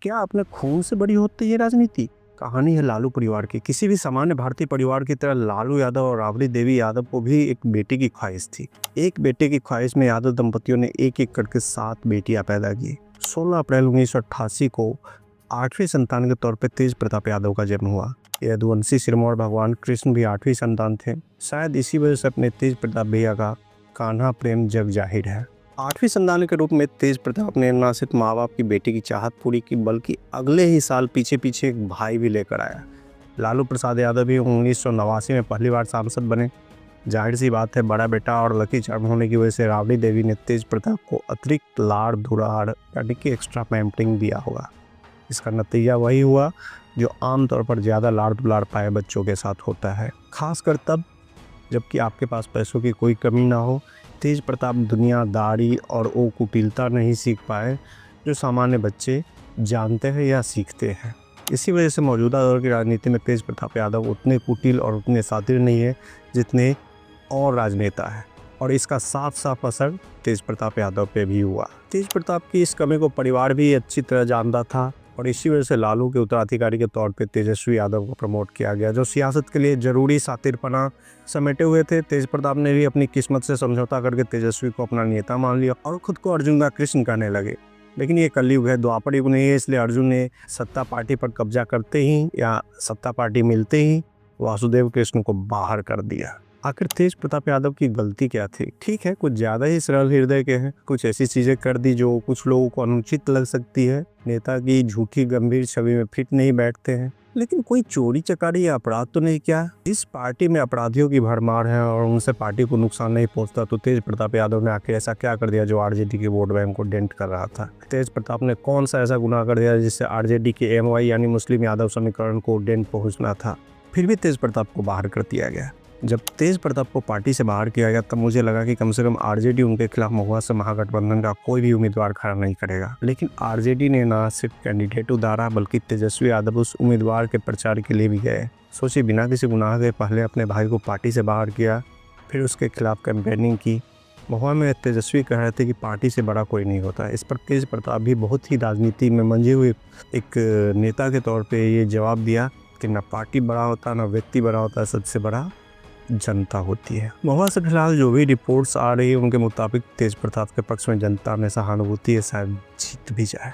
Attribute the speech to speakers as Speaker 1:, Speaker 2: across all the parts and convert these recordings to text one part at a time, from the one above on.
Speaker 1: क्या अपने खून से बड़ी होती है ये राजनीति? कहानी है लालू परिवार की। किसी भी सामान्य भारतीय परिवार की तरह लालू यादव और राबड़ी देवी यादव को भी एक बेटे की ख्वाहिश थी। एक बेटे की ख्वाहिश में यादव दंपतियों ने एक-एक करके 7 बेटियां पैदा की। 16 अप्रैल 1988 को 8वीं संतान के तौर पर तेज प्रताप यादव का जन्म हुआ। यदुवंशी सिरमौर भगवान कृष्ण भी 8वीं संतान थे। शायद इसी वजह से अपने तेज प्रताप भैया का कान्हा प्रेम जग जाहिर है। 8वीं संतान के रूप में तेज प्रताप ने न सिर्फ माँ बाप की बेटी की चाहत पूरी की, बल्कि अगले ही साल पीछे पीछे एक भाई भी लेकर आया। लालू प्रसाद यादव भी 1989 में पहली बार सांसद बने। जाहिर सी बात है, बड़ा बेटा और लकी चार्म होने की वजह से राबड़ी देवी ने तेज प्रताप को अतिरिक्त लाड़ दुलार यानी कि एक्स्ट्रा पैम्परिंग दिया होगा। इसका नतीजा वही हुआ जो आमतौर पर ज़्यादा लाड़ दुलार पाए बच्चों के साथ होता है, खासकर तब जबकि आपके पास पैसों की कोई कमी ना हो। तेज प्रताप दुनियादारी और वो कुटिलता नहीं सीख पाए जो सामान्य बच्चे जानते हैं या सीखते हैं। इसी वजह से मौजूदा दौर की राजनीति में तेज प्रताप यादव उतने कुटिल और उतने शातिर नहीं है जितने और राजनेता है, और इसका साफ साफ असर तेज प्रताप यादव पे भी हुआ। तेज प्रताप की इस कमी को परिवार भी अच्छी तरह जानता था, और इसी वजह से लालू के उत्तराधिकारी के तौर पे तेजस्वी यादव को प्रमोट किया गया, जो सियासत के लिए जरूरी शातिरपना समेटे हुए थे। तेज प्रताप ने भी अपनी किस्मत से समझौता करके तेजस्वी को अपना नेता मान लिया और खुद को अर्जुन का कृष्ण कहने लगे। लेकिन ये कलयुग है, द्वापर युग नहीं है, इसलिए अर्जुन ने सत्ता पार्टी पर कब्जा करते ही या सत्ता पार्टी मिलते ही वासुदेव कृष्ण को बाहर कर दिया। आखिर तेज प्रताप यादव की गलती क्या थी? ठीक है, कुछ ज़्यादा ही सरल हृदय के हैं, कुछ ऐसी चीज़ें कर दी जो कुछ लोगों को अनुचित लग सकती है, नेता की झूठी गंभीर छवि में फिट नहीं बैठते हैं। लेकिन कोई चोरी चकारी या अपराध तो नहीं किया। इस पार्टी में अपराधियों की भरमार है और उनसे पार्टी को नुकसान नहीं पहुंचता, तो तेज प्रताप यादव ने आखिर ऐसा क्या कर दिया जो आरजेडी के वोट बैंक को डेंट कर रहा था? तेज प्रताप ने कौन सा ऐसा गुनाह कर दिया जिससे आरजेडी के एमवाई यानी मुस्लिम यादव समीकरण को डेंट पहुंचना था? फिर भी तेज प्रताप को बाहर कर दिया गया। जब तेज प्रताप को पार्टी से बाहर किया गया तब मुझे लगा कि कम से कम आरजेडी उनके खिलाफ महुआ से महागठबंधन का कोई भी उम्मीदवार खड़ा नहीं करेगा। लेकिन आरजेडी ने न सिर्फ कैंडिडेट उतारा, बल्कि तेजस्वी यादव उस उम्मीदवार के प्रचार के लिए भी गए। सोचिए, बिना किसी गुनाह के पहले अपने भाई को पार्टी से बाहर किया, फिर उसके खिलाफ कैंपेनिंग की। महुआ में तेजस्वी कह रहे थे कि पार्टी से बड़ा कोई नहीं होता। इस पर तेज प्रताप भी बहुत ही राजनीति में मंझे हुए एक नेता के तौर पर ये जवाब दिया कि न पार्टी बड़ा होता, न व्यक्ति बड़ा होता, सबसे बड़ा जनता होती है। महुआ से फिलहाल जो भी रिपोर्ट्स आ रही है उनके मुताबिक तेज प्रताप के पक्ष में जनता में सहानुभूति है, शायद जीत भी जाए।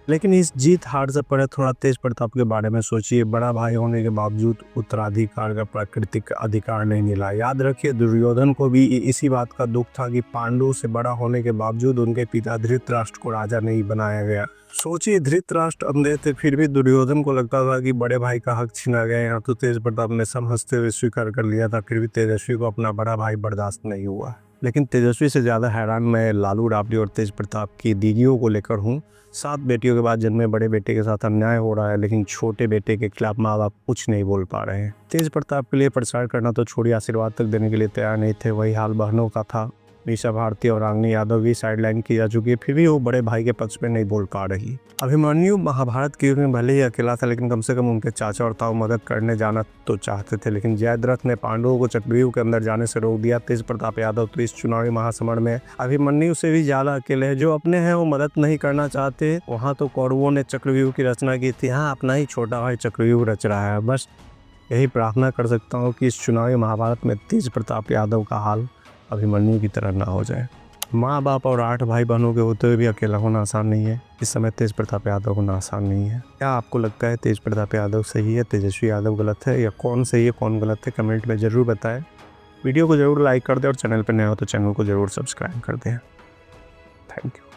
Speaker 1: लेकिन इस जीत हार से पहले थोड़ा तेज प्रताप के बारे में सोचिए। बड़ा भाई होने के बावजूद उत्तराधिकार का प्राकृतिक अधिकार नहीं मिला। याद रखिए, दुर्योधन को भी इसी बात का दुख था कि पांडु से बड़ा होने के बावजूद उनके पिता धृतराष्ट्र को राजा नहीं बनाया गया। सोचिए, धृतराष्ट्र अंधे थे, फिर भी दुर्योधन को लगता था कि बड़े भाई का हक छीना गया। यहाँ तो तेज प्रताप ने सब हंसते हुए स्वीकार कर लिया था, फिर भी तेजस्वी को अपना बड़ा भाई बर्दाश्त नहीं हुआ। लेकिन तेजस्वी से ज़्यादा हैरान मैं लालू, राबड़ी और तेज प्रताप की दीदियों को लेकर हूँ। 7 बेटियों के बाद जन्मे बड़े बेटे के साथ अन्याय हो रहा है, लेकिन छोटे बेटे के खिलाफ माँ बाप कुछ नहीं बोल पा रहे हैं। तेज प्रताप के लिए प्रचार करना तो छोड़िए, आशीर्वाद तक देने के लिए तैयार नहीं थे। वही हाल बहनों का था। मीसा भारती और रागिनी यादव भी साइडलाइन की जा चुकी है, फिर भी वो बड़े भाई के पक्ष में नहीं बोल पा रही। अभिमन्यु महाभारत के युग में भले ही अकेला था, लेकिन कम से कम उनके चाचा और ताऊ मदद करने जाना तो चाहते थे। लेकिन जयद्रथ ने पांडवों को चक्रव्यूह के अंदर जाने से रोक दिया। तेज प्रताप यादव तो इस चुनावी महासमर में अभिमन्यु से भी ज्यादा अकेले हैं। जो अपने हैं वो मदद नहीं करना चाहते। वहाँ तो कौरवों ने चक्रव्यूह की रचना की थी, यहाँ अपना ही छोटा भाई चक्रव्यूह रच रहा है। बस यही प्रार्थना कर सकता हूँ कि इस चुनावी महाभारत में तेज प्रताप यादव का हाल अभिमन्यु की तरह ना हो जाए। माँ बाप और 8 भाई बहनों के होते हुए भी अकेला होना आसान नहीं है। इस समय तेज प्रताप यादव होना आसान नहीं है। क्या आपको लगता है तेज प्रताप यादव सही है, तेजस्वी यादव गलत है, या कौन सही है कौन गलत है? कमेंट में ज़रूर बताएं। वीडियो को ज़रूर लाइक कर दें और चैनल पर नए हो तो चैनल को ज़रूर सब्सक्राइब कर दें। Thank you.